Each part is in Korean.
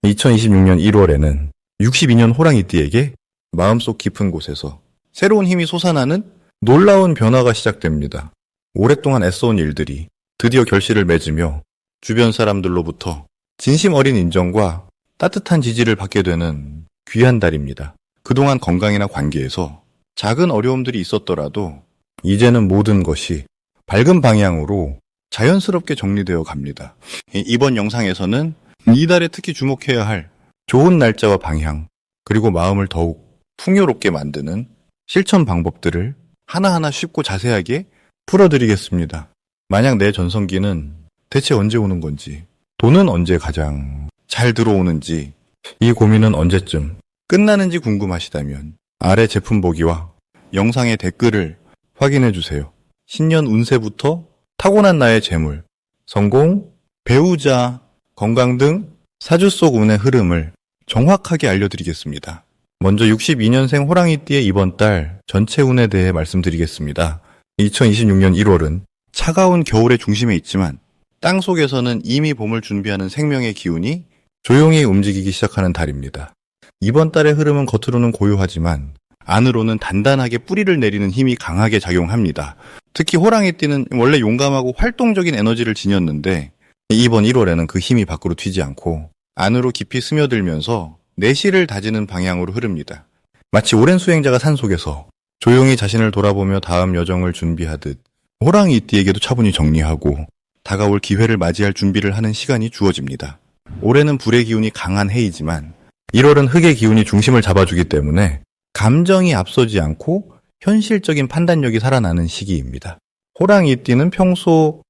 2026년 1월에는 62년 호랑이띠에게 마음속 깊은 곳에서 새로운 힘이 솟아나는 놀라운 변화가 시작됩니다. 오랫동안 애써온 일들이 드디어 결실을 맺으며 주변 사람들로부터 진심 어린 인정과 따뜻한 지지를 받게 되는 귀한 달입니다. 그동안 건강이나 관계에서 작은 어려움들이 있었더라도 이제는 모든 것이 밝은 방향으로 자연스럽게 정리되어 갑니다. 이번 영상에서는 이 달에 특히 주목해야 할 좋은 날짜와 방향, 그리고 마음을 더욱 풍요롭게 만드는 실천 방법들을 하나하나 쉽고 자세하게 풀어드리겠습니다. 만약 내 전성기는 대체 언제 오는 건지, 돈은 언제 가장 잘 들어오는지, 이 고민은 언제쯤 끝나는지 궁금하시다면 아래 제품 보기와 영상의 댓글을 확인해주세요. 신년 운세부터 타고난 나의 재물, 성공, 배우자, 건강 등 사주 속 운의 흐름을 정확하게 알려드리겠습니다. 먼저 62년생 호랑이띠의 이번 달 전체 운에 대해 말씀드리겠습니다. 2026년 1월은 차가운 겨울의 중심에 있지만 땅속에서는 이미 봄을 준비하는 생명의 기운이 조용히 움직이기 시작하는 달입니다. 이번 달의 흐름은 겉으로는 고요하지만 안으로는 단단하게 뿌리를 내리는 힘이 강하게 작용합니다. 특히 호랑이띠는 원래 용감하고 활동적인 에너지를 지녔는데 이번 1월에는 그 힘이 밖으로 튀지 않고 안으로 깊이 스며들면서 내실을 다지는 방향으로 흐릅니다. 마치 오랜 수행자가 산속에서 조용히 자신을 돌아보며 다음 여정을 준비하듯 호랑이띠에게도 차분히 정리하고 다가올 기회를 맞이할 준비를 하는 시간이 주어집니다. 올해는 불의 기운이 강한 해이지만 1월은 흙의 기운이 중심을 잡아주기 때문에 감정이 앞서지 않고 현실적인 판단력이 살아나는 시기입니다. 호랑이띠는 평소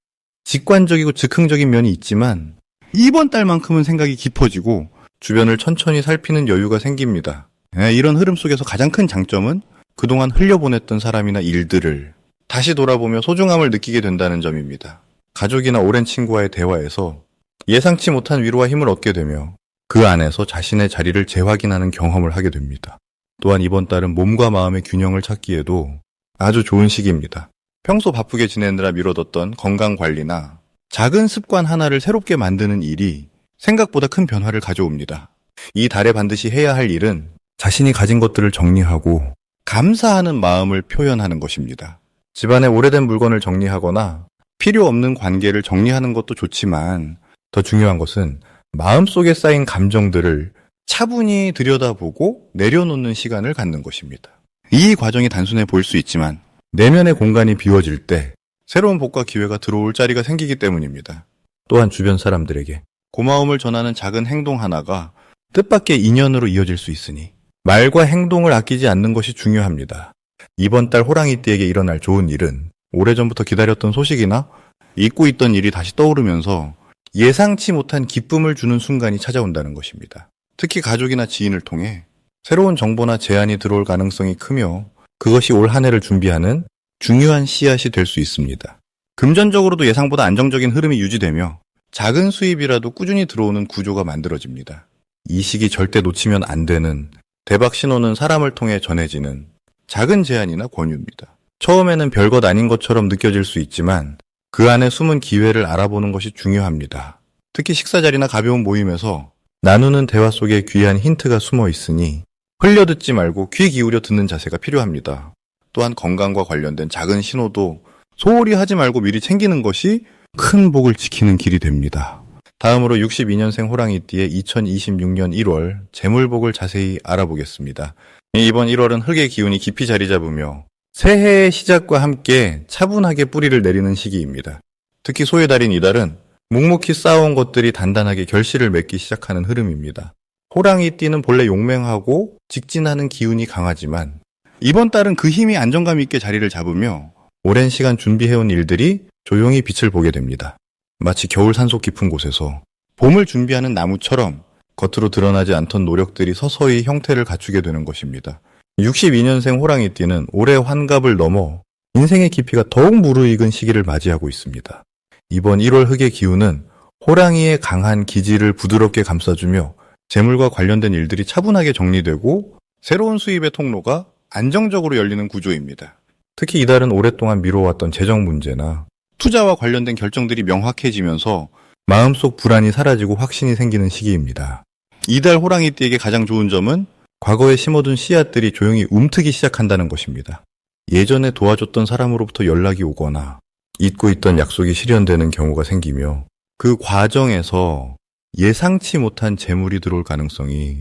직관적이고 즉흥적인 면이 있지만 이번 달만큼은 생각이 깊어지고 주변을 천천히 살피는 여유가 생깁니다. 이런 흐름 속에서 가장 큰 장점은 그동안 흘려보냈던 사람이나 일들을 다시 돌아보며 소중함을 느끼게 된다는 점입니다. 가족이나 오랜 친구와의 대화에서 예상치 못한 위로와 힘을 얻게 되며 그 안에서 자신의 자리를 재확인하는 경험을 하게 됩니다. 또한 이번 달은 몸과 마음의 균형을 찾기에도 아주 좋은 시기입니다. 평소 바쁘게 지내느라 미뤄뒀던 건강관리나 작은 습관 하나를 새롭게 만드는 일이 생각보다 큰 변화를 가져옵니다. 이 달에 반드시 해야 할 일은 자신이 가진 것들을 정리하고 감사하는 마음을 표현하는 것입니다. 집안에 오래된 물건을 정리하거나 필요 없는 관계를 정리하는 것도 좋지만 더 중요한 것은 마음속에 쌓인 감정들을 차분히 들여다보고 내려놓는 시간을 갖는 것입니다. 이 과정이 단순해 보일 수 있지만 내면의 공간이 비워질 때 새로운 복과 기회가 들어올 자리가 생기기 때문입니다. 또한 주변 사람들에게 고마움을 전하는 작은 행동 하나가 뜻밖의 인연으로 이어질 수 있으니 말과 행동을 아끼지 않는 것이 중요합니다. 이번 달 호랑이띠에게 일어날 좋은 일은 오래전부터 기다렸던 소식이나 잊고 있던 일이 다시 떠오르면서 예상치 못한 기쁨을 주는 순간이 찾아온다는 것입니다. 특히 가족이나 지인을 통해 새로운 정보나 제안이 들어올 가능성이 크며 그것이 올 한 해를 준비하는 중요한 씨앗이 될 수 있습니다. 금전적으로도 예상보다 안정적인 흐름이 유지되며 작은 수입이라도 꾸준히 들어오는 구조가 만들어집니다. 이 시기 절대 놓치면 안 되는 대박 신호는 사람을 통해 전해지는 작은 제안이나 권유입니다. 처음에는 별것 아닌 것처럼 느껴질 수 있지만 그 안에 숨은 기회를 알아보는 것이 중요합니다. 특히 식사 자리나 가벼운 모임에서 나누는 대화 속에 귀한 힌트가 숨어 있으니 흘려듣지 말고 귀 기울여 듣는 자세가 필요합니다. 또한 건강과 관련된 작은 신호도 소홀히 하지 말고 미리 챙기는 것이 큰 복을 지키는 길이 됩니다. 다음으로 62년생 호랑이띠의 2026년 1월 재물복을 자세히 알아보겠습니다. 이번 1월은 흙의 기운이 깊이 자리 잡으며 새해의 시작과 함께 차분하게 뿌리를 내리는 시기입니다. 특히 소의 달인 이달은 묵묵히 쌓아온 것들이 단단하게 결실을 맺기 시작하는 흐름입니다. 호랑이띠는 본래 용맹하고 직진하는 기운이 강하지만 이번 달은 그 힘이 안정감 있게 자리를 잡으며 오랜 시간 준비해온 일들이 조용히 빛을 보게 됩니다. 마치 겨울 산속 깊은 곳에서 봄을 준비하는 나무처럼 겉으로 드러나지 않던 노력들이 서서히 형태를 갖추게 되는 것입니다. 62년생 호랑이띠는 올해 환갑을 넘어 인생의 깊이가 더욱 무르익은 시기를 맞이하고 있습니다. 이번 1월 흙의 기운은 호랑이의 강한 기질을 부드럽게 감싸주며 재물과 관련된 일들이 차분하게 정리되고 새로운 수입의 통로가 안정적으로 열리는 구조입니다. 특히 이달은 오랫동안 미뤄왔던 재정 문제나 투자와 관련된 결정들이 명확해지면서 마음속 불안이 사라지고 확신이 생기는 시기입니다. 이달 호랑이띠에게 가장 좋은 점은 과거에 심어둔 씨앗들이 조용히 움트기 시작한다는 것입니다. 예전에 도와줬던 사람으로부터 연락이 오거나 잊고 있던 약속이 실현되는 경우가 생기며 그 과정에서 예상치 못한 재물이 들어올 가능성이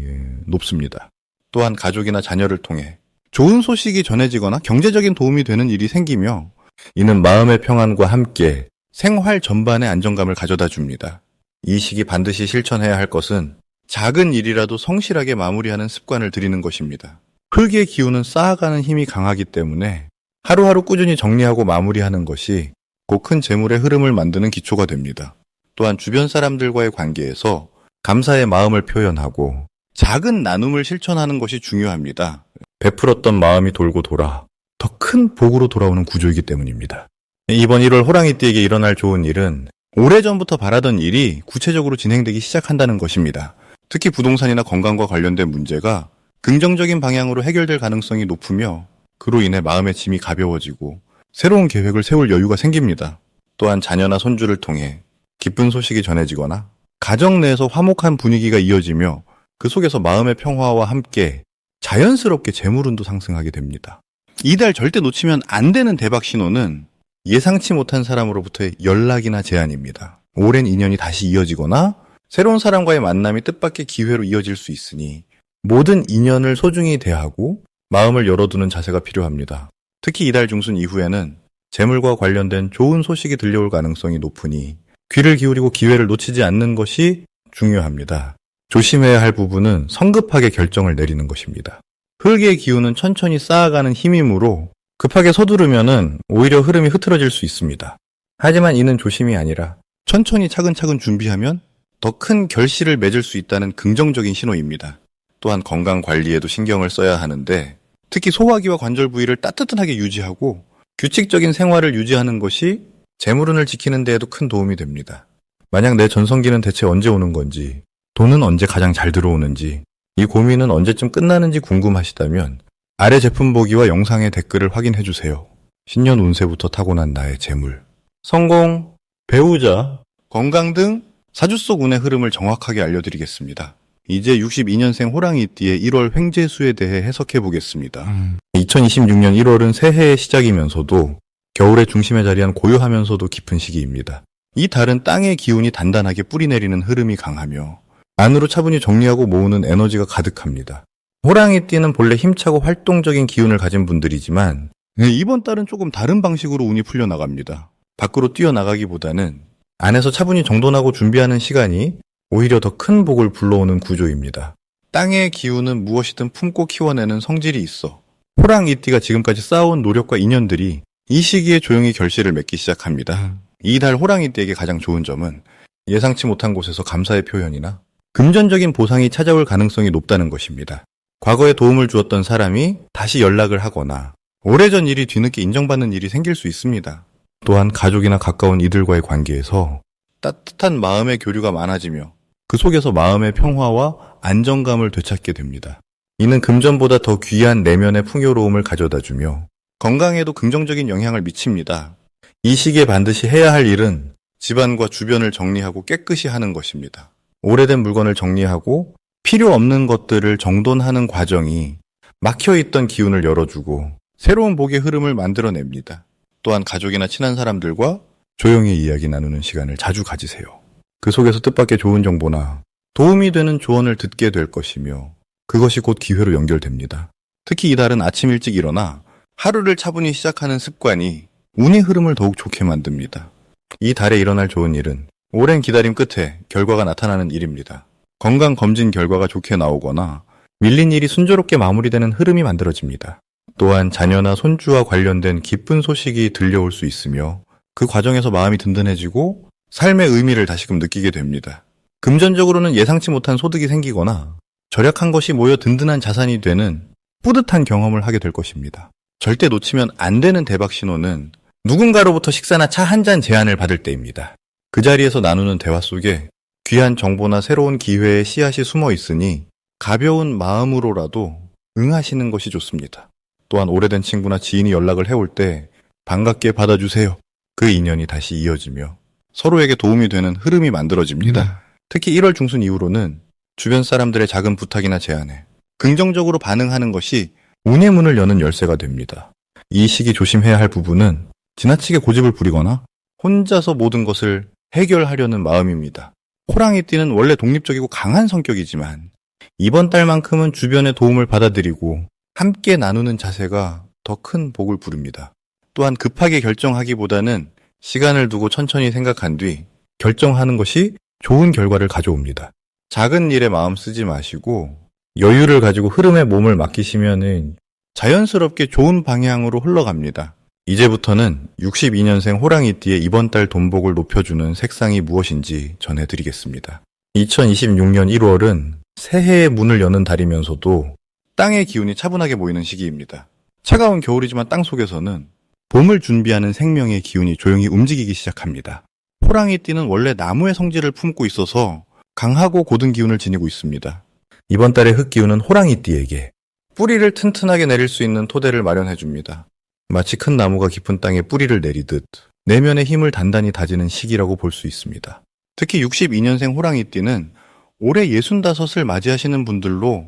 높습니다. 또한 가족이나 자녀를 통해 좋은 소식이 전해지거나 경제적인 도움이 되는 일이 생기며 이는 마음의 평안과 함께 생활 전반의 안정감을 가져다 줍니다. 이 시기 반드시 실천해야 할 것은 작은 일이라도 성실하게 마무리하는 습관을 들이는 것입니다. 흙의 기운은 쌓아가는 힘이 강하기 때문에 하루하루 꾸준히 정리하고 마무리하는 것이 곧 큰 재물의 흐름을 만드는 기초가 됩니다. 또한 주변 사람들과의 관계에서 감사의 마음을 표현하고 작은 나눔을 실천하는 것이 중요합니다. 베풀었던 마음이 돌고 돌아 더 큰 복으로 돌아오는 구조이기 때문입니다. 이번 1월 호랑이띠에게 일어날 좋은 일은 오래전부터 바라던 일이 구체적으로 진행되기 시작한다는 것입니다. 특히 부동산이나 건강과 관련된 문제가 긍정적인 방향으로 해결될 가능성이 높으며 그로 인해 마음의 짐이 가벼워지고 새로운 계획을 세울 여유가 생깁니다. 또한 자녀나 손주를 통해 기쁜 소식이 전해지거나 가정 내에서 화목한 분위기가 이어지며 그 속에서 마음의 평화와 함께 자연스럽게 재물운도 상승하게 됩니다. 이달 절대 놓치면 안 되는 대박 신호는 예상치 못한 사람으로부터의 연락이나 제안입니다. 오랜 인연이 다시 이어지거나 새로운 사람과의 만남이 뜻밖의 기회로 이어질 수 있으니 모든 인연을 소중히 대하고 마음을 열어두는 자세가 필요합니다. 특히 이달 중순 이후에는 재물과 관련된 좋은 소식이 들려올 가능성이 높으니 귀를 기울이고 기회를 놓치지 않는 것이 중요합니다. 조심해야 할 부분은 성급하게 결정을 내리는 것입니다. 흙의 기운은 천천히 쌓아가는 힘이므로 급하게 서두르면은 오히려 흐름이 흐트러질 수 있습니다. 하지만 이는 조심이 아니라 천천히 차근차근 준비하면 더 큰 결실을 맺을 수 있다는 긍정적인 신호입니다. 또한 건강 관리에도 신경을 써야 하는데 특히 소화기와 관절 부위를 따뜻하게 유지하고 규칙적인 생활을 유지하는 것이 재물운을 지키는 데에도 큰 도움이 됩니다. 만약 내 전성기는 대체 언제 오는 건지, 돈은 언제 가장 잘 들어오는지, 이 고민은 언제쯤 끝나는지 궁금하시다면 아래 제품 보기와 영상의 댓글을 확인해 주세요. 신년 운세부터 타고난 나의 재물, 성공, 배우자, 건강 등 사주 속 운의 흐름을 정확하게 알려드리겠습니다. 이제 62년생 호랑이띠의 1월 횡재수에 대해 해석해 보겠습니다. 2026년 1월은 새해의 시작이면서도 겨울의 중심에 자리한 고요하면서도 깊은 시기입니다. 이 달은 땅의 기운이 단단하게 뿌리내리는 흐름이 강하며 안으로 차분히 정리하고 모으는 에너지가 가득합니다. 호랑이띠는 본래 힘차고 활동적인 기운을 가진 분들이지만 이번 달은 조금 다른 방식으로 운이 풀려나갑니다. 밖으로 뛰어나가기보다는 안에서 차분히 정돈하고 준비하는 시간이 오히려 더 큰 복을 불러오는 구조입니다. 땅의 기운은 무엇이든 품고 키워내는 성질이 있어 호랑이띠가 지금까지 쌓아온 노력과 인연들이 이 시기에 조용히 결실을 맺기 시작합니다. 이달 호랑이띠에게 가장 좋은 점은 예상치 못한 곳에서 감사의 표현이나 금전적인 보상이 찾아올 가능성이 높다는 것입니다. 과거에 도움을 주었던 사람이 다시 연락을 하거나 오래전 일이 뒤늦게 인정받는 일이 생길 수 있습니다. 또한 가족이나 가까운 이들과의 관계에서 따뜻한 마음의 교류가 많아지며 그 속에서 마음의 평화와 안정감을 되찾게 됩니다. 이는 금전보다 더 귀한 내면의 풍요로움을 가져다주며 건강에도 긍정적인 영향을 미칩니다. 이 시기에 반드시 해야 할 일은 집안과 주변을 정리하고 깨끗이 하는 것입니다. 오래된 물건을 정리하고 필요 없는 것들을 정돈하는 과정이 막혀있던 기운을 열어주고 새로운 복의 흐름을 만들어냅니다. 또한 가족이나 친한 사람들과 조용히 이야기 나누는 시간을 자주 가지세요. 그 속에서 뜻밖의 좋은 정보나 도움이 되는 조언을 듣게 될 것이며 그것이 곧 기회로 연결됩니다. 특히 이달은 아침 일찍 일어나 하루를 차분히 시작하는 습관이 운의 흐름을 더욱 좋게 만듭니다. 이 달에 일어날 좋은 일은 오랜 기다림 끝에 결과가 나타나는 일입니다. 건강검진 결과가 좋게 나오거나 밀린 일이 순조롭게 마무리되는 흐름이 만들어집니다. 또한 자녀나 손주와 관련된 기쁜 소식이 들려올 수 있으며 그 과정에서 마음이 든든해지고 삶의 의미를 다시금 느끼게 됩니다. 금전적으로는 예상치 못한 소득이 생기거나 절약한 것이 모여 든든한 자산이 되는 뿌듯한 경험을 하게 될 것입니다. 절대 놓치면 안 되는 대박 신호는 누군가로부터 식사나 차 한 잔 제안을 받을 때입니다. 그 자리에서 나누는 대화 속에 귀한 정보나 새로운 기회의 씨앗이 숨어 있으니 가벼운 마음으로라도 응하시는 것이 좋습니다. 또한 오래된 친구나 지인이 연락을 해올 때 반갑게 받아주세요. 그 인연이 다시 이어지며 서로에게 도움이 되는 흐름이 만들어집니다. 특히 1월 중순 이후로는 주변 사람들의 작은 부탁이나 제안에 긍정적으로 반응하는 것이 운의 문을 여는 열쇠가 됩니다. 이 시기 조심해야 할 부분은 지나치게 고집을 부리거나 혼자서 모든 것을 해결하려는 마음입니다. 호랑이띠는 원래 독립적이고 강한 성격이지만 이번 달만큼은 주변의 도움을 받아들이고 함께 나누는 자세가 더 큰 복을 부릅니다. 또한 급하게 결정하기보다는 시간을 두고 천천히 생각한 뒤 결정하는 것이 좋은 결과를 가져옵니다. 작은 일에 마음 쓰지 마시고 여유를 가지고 흐름에 몸을 맡기시면은 자연스럽게 좋은 방향으로 흘러갑니다. 이제부터는 62년생 호랑이띠의 이번 달 돈복을 높여주는 색상이 무엇인지 전해드리겠습니다. 2026년 1월은 새해의 문을 여는 달이면서도 땅의 기운이 차분하게 모이는 시기입니다. 차가운 겨울이지만 땅 속에서는 봄을 준비하는 생명의 기운이 조용히 움직이기 시작합니다. 호랑이띠는 원래 나무의 성질을 품고 있어서 강하고 고든 기운을 지니고 있습니다. 이번 달의 흙기운은 호랑이띠에게 뿌리를 튼튼하게 내릴 수 있는 토대를 마련해줍니다. 마치 큰 나무가 깊은 땅에 뿌리를 내리듯 내면의 힘을 단단히 다지는 시기라고 볼 수 있습니다. 특히 62년생 호랑이띠는 올해 65을 맞이하시는 분들로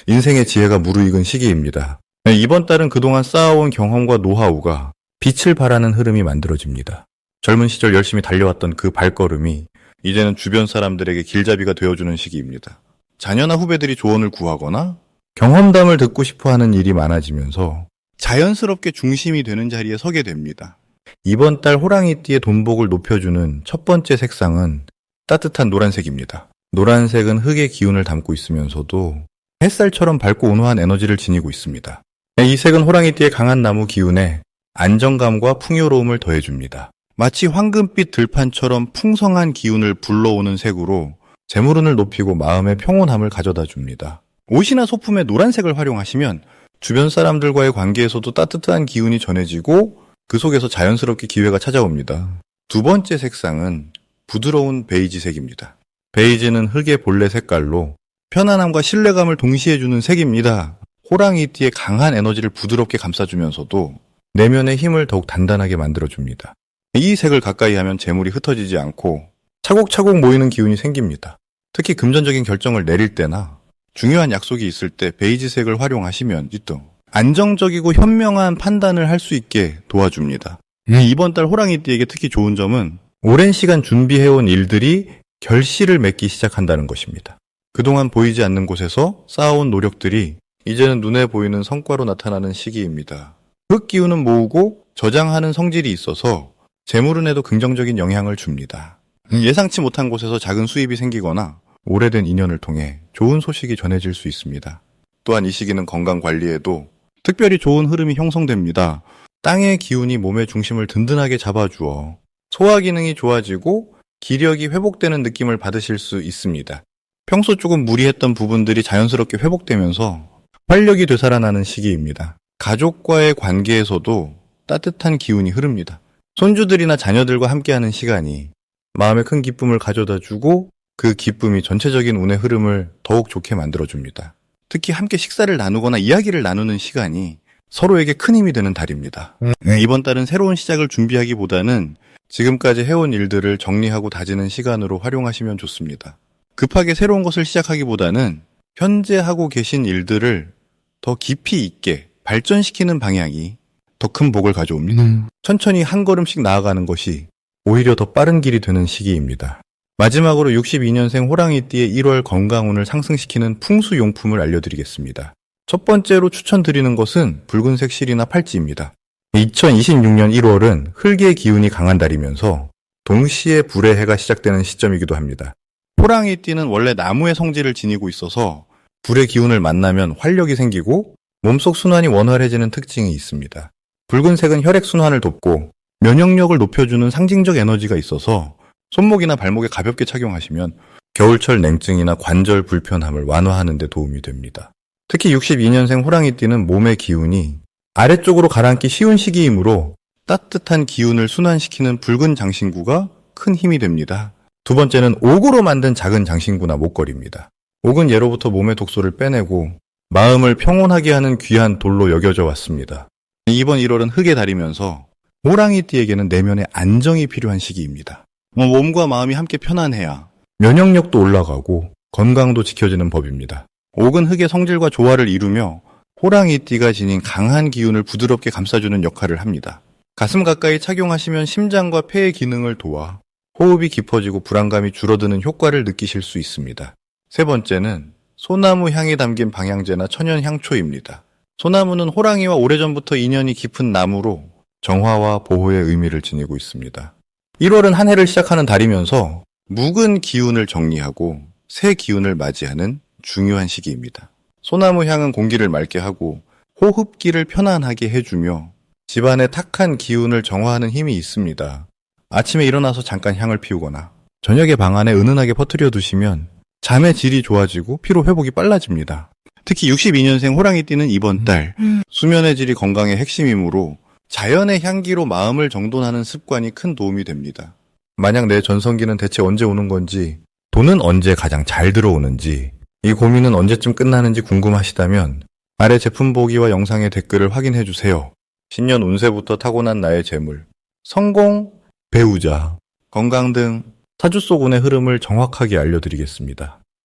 인생의 지혜가 무르익은 시기입니다. 이번 달은 그동안 쌓아온 경험과 노하우가 빛을 발하는 흐름이 만들어집니다. 젊은 시절 열심히 달려왔던 그 발걸음이 이제는 주변 사람들에게 길잡이가 되어주는 시기입니다. 자녀나 후배들이 조언을 구하거나 경험담을 듣고 싶어하는 일이 많아지면서 자연스럽게 중심이 되는 자리에 서게 됩니다. 이번 달 호랑이띠의 돈복을 높여주는 첫 번째 색상은 따뜻한 노란색입니다. 노란색은 흙의 기운을 담고 있으면서도 햇살처럼 밝고 온화한 에너지를 지니고 있습니다. 이 색은 호랑이띠의 강한 나무 기운에 안정감과 풍요로움을 더해줍니다. 마치 황금빛 들판처럼 풍성한 기운을 불러오는 색으로 재물운을 높이고 마음의 평온함을 가져다 줍니다. 옷이나 소품에 노란색을 활용하시면 주변 사람들과의 관계에서도 따뜻한 기운이 전해지고 그 속에서 자연스럽게 기회가 찾아옵니다. 두 번째 색상은 부드러운 베이지색입니다. 베이지는 흙의 본래 색깔로 편안함과 신뢰감을 동시에 주는 색입니다. 호랑이띠의 강한 에너지를 부드럽게 감싸주면서도 내면의 힘을 더욱 단단하게 만들어줍니다. 이 색을 가까이 하면 재물이 흩어지지 않고 차곡차곡 모이는 기운이 생깁니다. 특히 금전적인 결정을 내릴 때나 중요한 약속이 있을 때 베이지색을 활용하시면 안정적이고 현명한 판단을 할 수 있게 도와줍니다. 이번 달 호랑이띠에게 특히 좋은 점은 오랜 시간 준비해온 일들이 결실을 맺기 시작한다는 것입니다. 그동안 보이지 않는 곳에서 쌓아온 노력들이 이제는 눈에 보이는 성과로 나타나는 시기입니다. 흙기운은 모으고 저장하는 성질이 있어서 재물운에도 긍정적인 영향을 줍니다. 예상치 못한 곳에서 작은 수입이 생기거나 오래된 인연을 통해 좋은 소식이 전해질 수 있습니다. 또한 이 시기는 건강 관리에도 특별히 좋은 흐름이 형성됩니다. 땅의 기운이 몸의 중심을 든든하게 잡아주어 소화 기능이 좋아지고 기력이 회복되는 느낌을 받으실 수 있습니다. 평소 조금 무리했던 부분들이 자연스럽게 회복되면서 활력이 되살아나는 시기입니다. 가족과의 관계에서도 따뜻한 기운이 흐릅니다. 손주들이나 자녀들과 함께하는 시간이 마음에 큰 기쁨을 가져다 주고 그 기쁨이 전체적인 운의 흐름을 더욱 좋게 만들어줍니다. 특히 함께 식사를 나누거나 이야기를 나누는 시간이 서로에게 큰 힘이 되는 달입니다. 이번 달은 새로운 시작을 준비하기보다는 지금까지 해온 일들을 정리하고 다지는 시간으로 활용하시면 좋습니다. 급하게 새로운 것을 시작하기보다는 현재 하고 계신 일들을 더 깊이 있게 발전시키는 방향이 더 큰 복을 가져옵니다. 천천히 한 걸음씩 나아가는 것이 오히려 더 빠른 길이 되는 시기입니다. 마지막으로 62년생 호랑이띠의 1월 건강운을 상승시키는 풍수용품을 알려드리겠습니다. 첫 번째로 추천드리는 것은 붉은색 실이나 팔찌입니다. 2026년 1월은 흙의 기운이 강한 달이면서 동시에 불의 해가 시작되는 시점이기도 합니다. 호랑이띠는 원래 나무의 성질을 지니고 있어서 불의 기운을 만나면 활력이 생기고 몸속 순환이 원활해지는 특징이 있습니다. 붉은색은 혈액 순환을 돕고 면역력을 높여주는 상징적 에너지가 있어서 손목이나 발목에 가볍게 착용하시면 겨울철 냉증이나 관절 불편함을 완화하는 데 도움이 됩니다. 특히 62년생 호랑이띠는 몸의 기운이 아래쪽으로 가라앉기 쉬운 시기이므로 따뜻한 기운을 순환시키는 붉은 장신구가 큰 힘이 됩니다. 두 번째는 옥으로 만든 작은 장신구나 목걸이입니다. 옥은 예로부터 몸의 독소를 빼내고 마음을 평온하게 하는 귀한 돌로 여겨져 왔습니다. 이번 1월은 흙의 달이면서 호랑이띠에게는 내면의 안정이 필요한 시기입니다. 몸과 마음이 함께 편안해야 면역력도 올라가고 건강도 지켜지는 법입니다. 옥은 흙의 성질과 조화를 이루며 호랑이띠가 지닌 강한 기운을 부드럽게 감싸주는 역할을 합니다. 가슴 가까이 착용하시면 심장과 폐의 기능을 도와 호흡이 깊어지고 불안감이 줄어드는 효과를 느끼실 수 있습니다. 세 번째는 소나무 향이 담긴 방향제나 천연 향초입니다. 소나무는 호랑이와 오래전부터 인연이 깊은 나무로 정화와 보호의 의미를 지니고 있습니다. 1월은 한 해를 시작하는 달이면서 묵은 기운을 정리하고 새 기운을 맞이하는 중요한 시기입니다. 소나무 향은 공기를 맑게 하고 호흡기를 편안하게 해주며 집안의 탁한 기운을 정화하는 힘이 있습니다. 아침에 일어나서 잠깐 향을 피우거나 저녁에 방 안에 은은하게 퍼뜨려 두시면 잠의 질이 좋아지고 피로 회복이 빨라집니다. 특히 62년생 호랑이띠는 이번 달 수면의 질이 건강의 핵심이므로 자연의 향기로 마음을 정돈하는 습관이 큰 도움이 됩니다. 만약 내 전성기는 대체 언제 오는 건지, 돈은 언제 가장 잘 들어오는지, 이 고민은 언제쯤 끝나는지 궁금하시다면 아래 제품 보기와 영상의 댓글을 확인해 주세요. 신년 운세부터 타고난 나의 재물, 성공, 배우자, 건강 등 사주 속 운의 흐름을 정확하게 알려드리겠습니다.